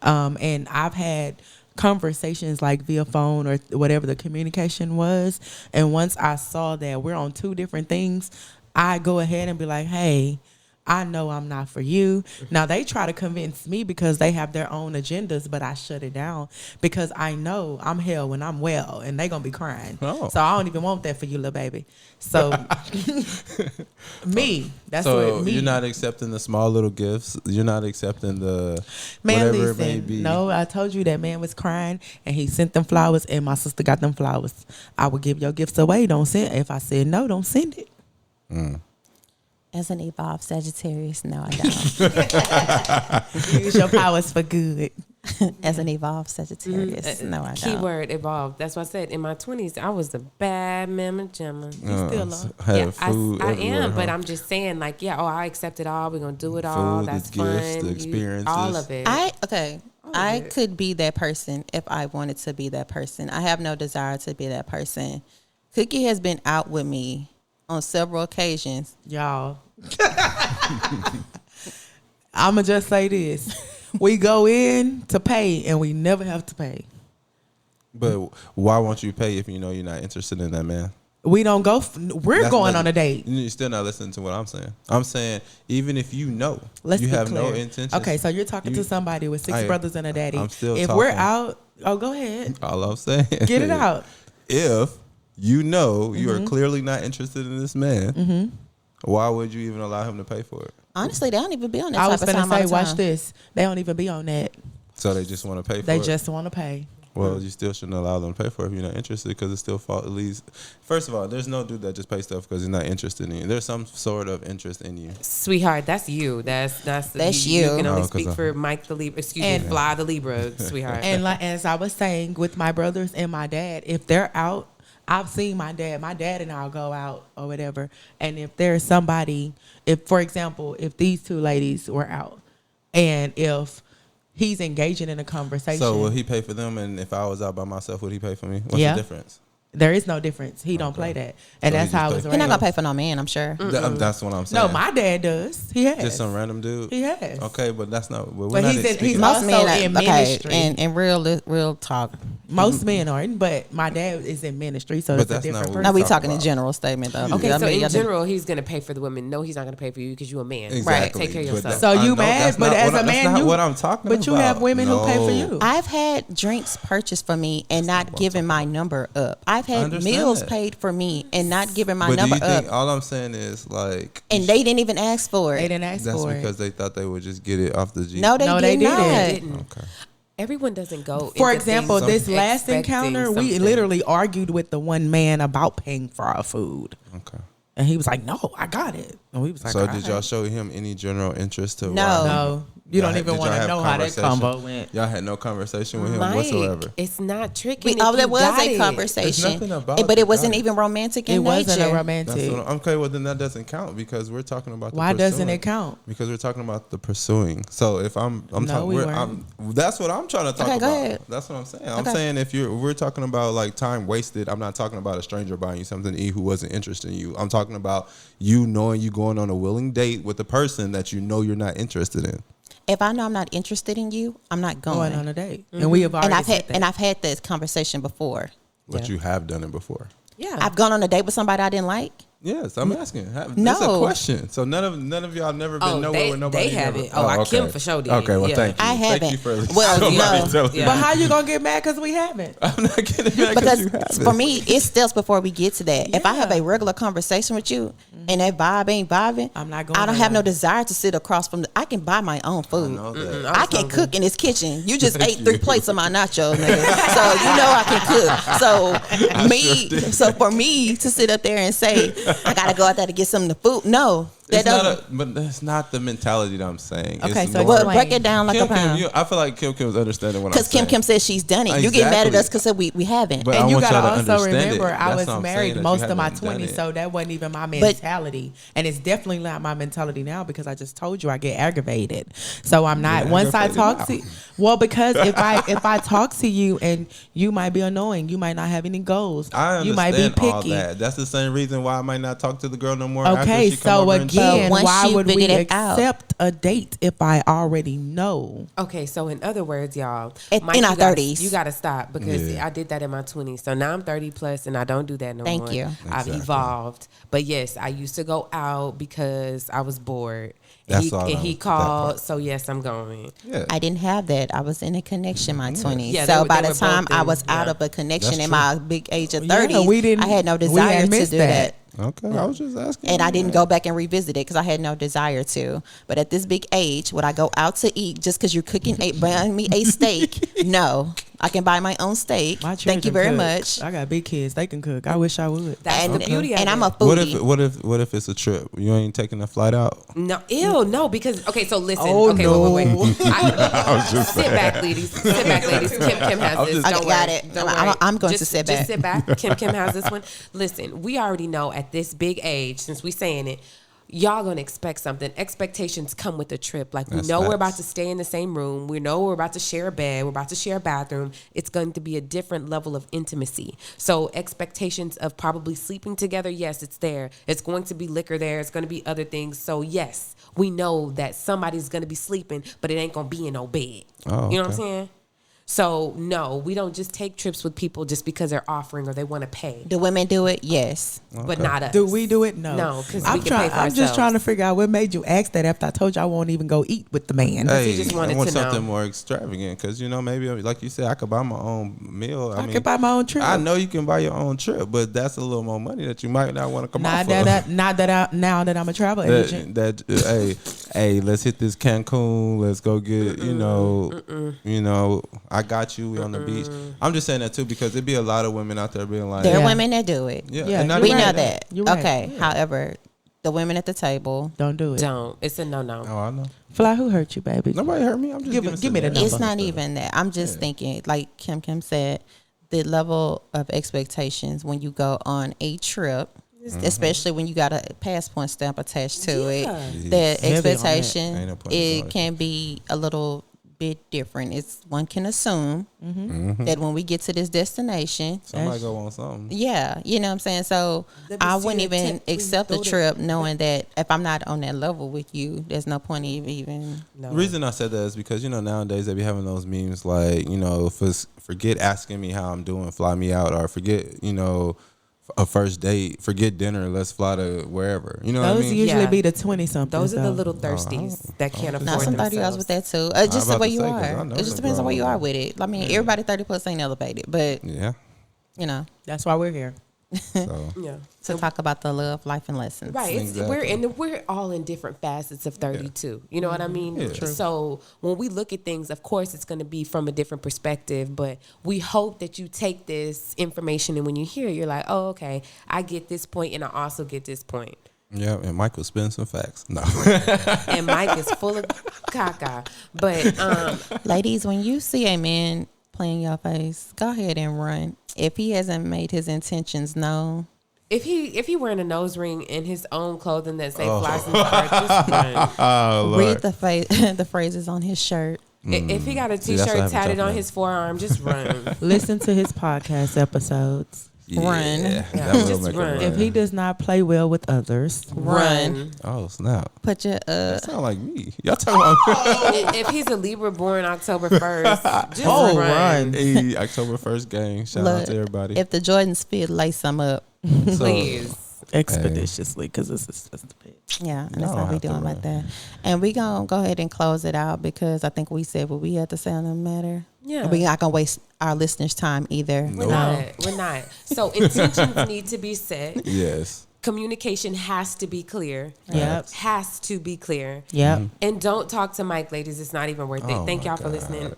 And I've had conversations like via phone or whatever the communication was, and once I saw that we're on two different things, I go ahead and be like, hey, I know I'm not for you. Now they try to convince me because they have their own agendas, but I shut it down because I know I'm hell when I'm well, and they gonna be crying. Oh. So I don't even want that for you, little baby. So that's So what me. you're not accepting the small little gifts. You're not accepting the Man, whatever it may listen, be. no, I told you that man was crying and he sent them flowers and my sister got them flowers. I would give your gifts away. Don't send. If I said no, don't send it. As an evolved Sagittarius, no, I don't. Use your powers for good. As an evolved Sagittarius. No, I don't. Keyword evolved. That's what I said. In my 20s, I was a bad mama jamma. Still Have food I everywhere, am, but huh? I'm just saying, like, yeah, I accept it all. We're gonna do it all. Food, That's the gifts, fun. the experiences. All of it. I could be that person if I wanted to be that person. I have no desire to be that person. Cookie has been out with me on several occasions. Y'all. I'ma just say this. We go in to pay and we never have to pay. But why won't you pay if you know you're not interested in that man? We don't go. We're That's going nothing- on a date. You're still not listening to what I'm saying. I'm saying even if you know Let's you be have clear. no intention. Okay, so you're talking to somebody with six brothers and a daddy. I'm still if talking. we're out, go ahead. All I'm saying. Get it out. If you know you are clearly not interested in this man, why would you even allow him to pay for it? Honestly, they don't even be on that I type was of gonna time all say, the watch time. this. They don't even be on that. So they just want to pay for They it. just want to pay. Well, you still shouldn't allow them to pay for it if you're not interested, because it's still fault. At least, first of all, there's no dude that just pays stuff because he's not interested in you. There's some sort of interest in you. Sweetheart, that's you. That's you. You can only 'cause speak I'm- for Mike the Libra. Excuse And- me, Fly the Libra, sweetheart. And like as I was saying, with my brothers and my dad, if they're out, I've seen my dad and I'll go out or whatever. And if there's somebody, if for example, if these two ladies were out, and if he's engaging in a conversation, So will he pay for them? And if I was out by myself, would he pay for me? What's Yeah. the difference? there is no difference. He don't play that, and So he that's how I just was pay- You're not raised. gonna pay for no man, I'm sure. That's what I'm saying. No, my dad does. He has. just some random dude. He has. Okay, but that's not. But we're But not he's in- speaking he's about- Most also men, in okay, ministry. and real talk. Most men aren't, but my dad is in ministry, so But that's a that's not different what person. Now we talk talking in about. general statement though. Okay, I so mean, in y'all- general, he's gonna pay for the women. No, he's not gonna pay for you because you're a man. Exactly. Take care of But yourself. So I you know mad, that's but not as what a man, that's not you- what I'm talking but you about. have women who pay for No. you. I've had drinks purchased for me and not giving my number up. I've I had understand meals that. paid for me and not giving my But do number you think? up. All I'm saying is like, And they didn't even ask for They it. didn't ask that's for because it. they thought they would just get it off the G. No, they No, they did not. didn't. Okay. Everyone doesn't go. For into example, things this last expecting encounter, we something. literally argued with the one man about paying for our food. Okay. And he was like, "No, I got it." And we was like, So "All did y'all right." show him any general interest to? No. why- No, you don't Y'all- even did want y'all to have know how that conversation? combo went. Y'all had no conversation with him Mike, whatsoever. it's not tricking. Oh, if there you was got a it. conversation, There's nothing about but it, it wasn't got it. even romantic It in wasn't a nature. That's romantic. what, okay, well then that doesn't count because we're talking about. The Why doesn't pursuing. it count? Because we're talking about the pursuing. So if I'm No, talking, we that's what I'm trying to talk Okay, about. go ahead. That's what I'm saying. I'm Okay. saying if we're talking about like time wasted, I'm not talking about a stranger buying you something to eat who wasn't interested in you. I'm talking about you knowing you going on a willing date with a person that you know you're not interested in. If I know I'm not interested in you, I'm not Going going. on a date, and we have already And said that. I've had this conversation before. But Yeah. you have done it before. Yeah. I've gone on a date with somebody I didn't like. Yes, I'm asking. That's No. a question. So none of y'all have never been nowhere with nobody. they have never- it. Oh, Kim for sure did. Okay, well, Yeah. thank you. I Thank haven't. you for Well, somebody no. telling Yeah. But me. how you gonna get mad because we haven't? I'm not getting mad Because you have for it. me, it steps before we get to that. If I have Yeah. a regular conversation with you and that vibe ain't vibing, I'm not going I don't have no nowhere. desire to sit across from. I can buy my own I food. know that. I can cook in this kitchen. You just ate 3 you. plates of my nachos, nigga. So you know I can cook. So so for me to sit up there and say I gotta go out there to get some of the food, no, that It's not doesn't. but that's not the mentality that I'm saying. Okay, It's so more- Well, break it down like Kim a pound. I feel like Kim Kim's understanding what I'm Because saying. Kim says she's done it. You get mad at Exactly. us because we haven't. But I And you want gotta y'all to also understand remember, it. I That's was what I'm saying, married that most you of my haven't done 20s, it. so that wasn't even my mentality, and it's definitely not my mentality now because I just told you I get aggravated. So I'm not. You're Once I aggravated talk now. to, well, because if I talk to you and you might be annoying, you might not have any goals. I you understand might be all picky. that. That's the same reason why I might not talk to the girl no more. after Okay, she come so over and again, chill. Once why you would we figured it out. accept a date if I already know? Okay, so in other words, y'all, In Mike, our you gotta- 30s. you got to stop because Yeah. I did that in my 20s. So now I'm 30 plus, and I don't do that no Thank more. you. I've Exactly. evolved, but yes, I used to go out because I was bored. And That's he, all and I he was- that called, part. so yes, I'm going. Yeah. I didn't have that. I was in a connection in my 20s. Yeah, so they by were the both time I in- was out yeah. of a connection That's in true. my big age of Yeah, 30s, we didn't- I had no we desire had to missed do that. that. Okay, I was just asking. And I didn't go back and revisit it because I had no desire to. But at this big age, would I go out to eat just because you're cooking buying me a steak? No, I can buy my own steak. My Thank you children very cook. much. I got big kids. They can cook. I wish I would. That's the beauty of And it. I'm a foodie. What if it's a trip? You ain't taking a flight out? No, no, because okay. So listen. Oh, okay, no. wait. I was just Sit back, ladies. Sit back, ladies. Kim has this. just- Don't Okay, got worry. it. Don't I'm- worry. I'm going to sit back. Just sit back. Kim has this one. Listen, we already know at this big age, since we saying it, y'all gonna expect something. Expectations come with the trip. Like we That's know we're facts. about to stay in the same room. We know we're about to share a bed. We're about to share a bathroom. It's going to be a different level of intimacy. So expectations of probably sleeping together, yes, it's there. It's going to be liquor there. It's going to be other things. So yes, we know that somebody's going to be sleeping, but it ain't going to be in no bed. Oh, You know what I'm okay. saying? So no, we don't just take trips with people just because they're offering or they want to pay, Do women do it? Yes. but not us. Do we do it? No. No, 'cause we I'm can trying. pay for I'm just ourselves. trying to figure out what made you ask that after I told you I won't even go eat with the man. Hey, just wanted I want to know. something more extravagant because maybe like you said, I could buy my own meal. I can buy my own trip. I know you can buy your own trip, but that's a little more money that you might not want to come off Now that I'm a travel agent. Hey, let's hit this Cancun. Let's go get I got you. We on the beach. I'm just saying that too because it'd be a lot of women out there being like, There are Yeah. women that do it. yeah, Yeah, and not We even know right. that. You're right. Okay. However, the women at the table, Don't do it. Don't. It's a no. Oh, I know. Fly, who hurt you, baby? Nobody hurt me. I'm just Give me the scenarios. number. it's not even that. I'm just thinking, like Kim said, the level of expectations when you go on a trip, especially when you got a passport stamp attached to it, the Heavy on that. Ain't expectation, no point in it going. can be a little bit different. One can assume that when we get to this destination, Somebody go on something. yeah, you know what I'm saying? So Let me I see wouldn't the even tent. Please accept the throw the- trip knowing that if I'm not on that level with you, there's no point in even. No. The reason I said that is because nowadays they be having those memes like forget asking me how I'm doing, fly me out, or forget a first date, forget dinner, let's fly to wherever. You know what I Those mean? usually Yeah. be the 20-somethings. Those are the little thirsties that can't afford Now, some 30 themselves. years with that too. Just the about way to you say, 'cause I are. know It just some depends on where you grown are with it. I mean, everybody 30 plus ain't elevated, but Yeah. That's why we're here. So Yeah. to talk about the love, life, and lessons. Right. Exactly. We're all in different facets of 32. You know what I mean? Yeah. True. So when we look at things, of course, it's going to be from a different perspective, but we hope that you take this information and when you hear it, you're like, oh, okay, I get this point and I also get this point. yeah, and Michael spin some facts. No. And Mike is full of caca. But Ladies, when you see a man playing your face, go ahead and run. If he hasn't made his intentions known, if he wearing a nose ring in his own clothing that say flies in the skirt, just run. Oh, Lord. read the phrases on his shirt. If he got a See, that's what t-shirt happens tatted after on that. his forearm, just run. Listen to his podcast episodes. Run. Yeah, Yeah, that will just make it run. If he does not play well with others, Run. Oh, snap. Put your That sound like me. Y'all talking about If he's a Libra born October 1st, just Oh, run. run. Hey, October 1st gang. Shout out look. to everybody. If the Jordans fit, lace them up. So, Please. expeditiously, because this is just a bit. Yeah, and that's Y'all how we have to doing run. like that. And we gonna go ahead and close it out because I think we said what we had to say on the matter. Yeah. We not gonna waste our listeners' time either. We're Nope. not. We're not. So intentions need to be set. yes. Communication has to be clear. Yep. Has to be clear. Yep. And don't talk to Mike, ladies. It's not even worth it. Oh, Thank my y'all for God. listening.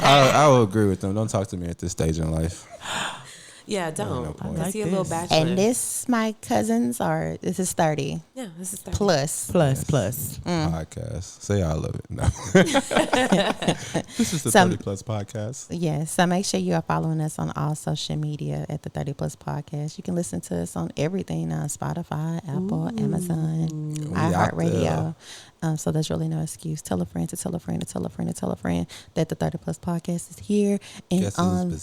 I will agree with them. Don't talk to me at this stage in life. Yeah, don't. no point. Because like he a little this. bachelor. And this, my cousins, are this is 30 Yeah, this is that. plus. Plus. Podcast. Say I love it. No. This is the Some- 30 Plus podcast. Yes, so make sure you are following us on all social media at the 30 Plus Podcast. You can listen to us on everything on Spotify, Apple, Amazon, We out iHeartRadio. So there's really no excuse. Tell a friend to tell a friend to tell a friend to tell a friend that the 30 Plus Podcast is here. And Guess who's on back?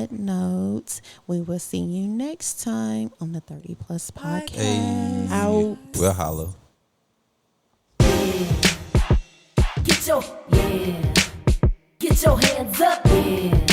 that note, we will see you next time on the 30 Plus Podcast. Hey. Out. We'll holla. Get your hands up, yeah.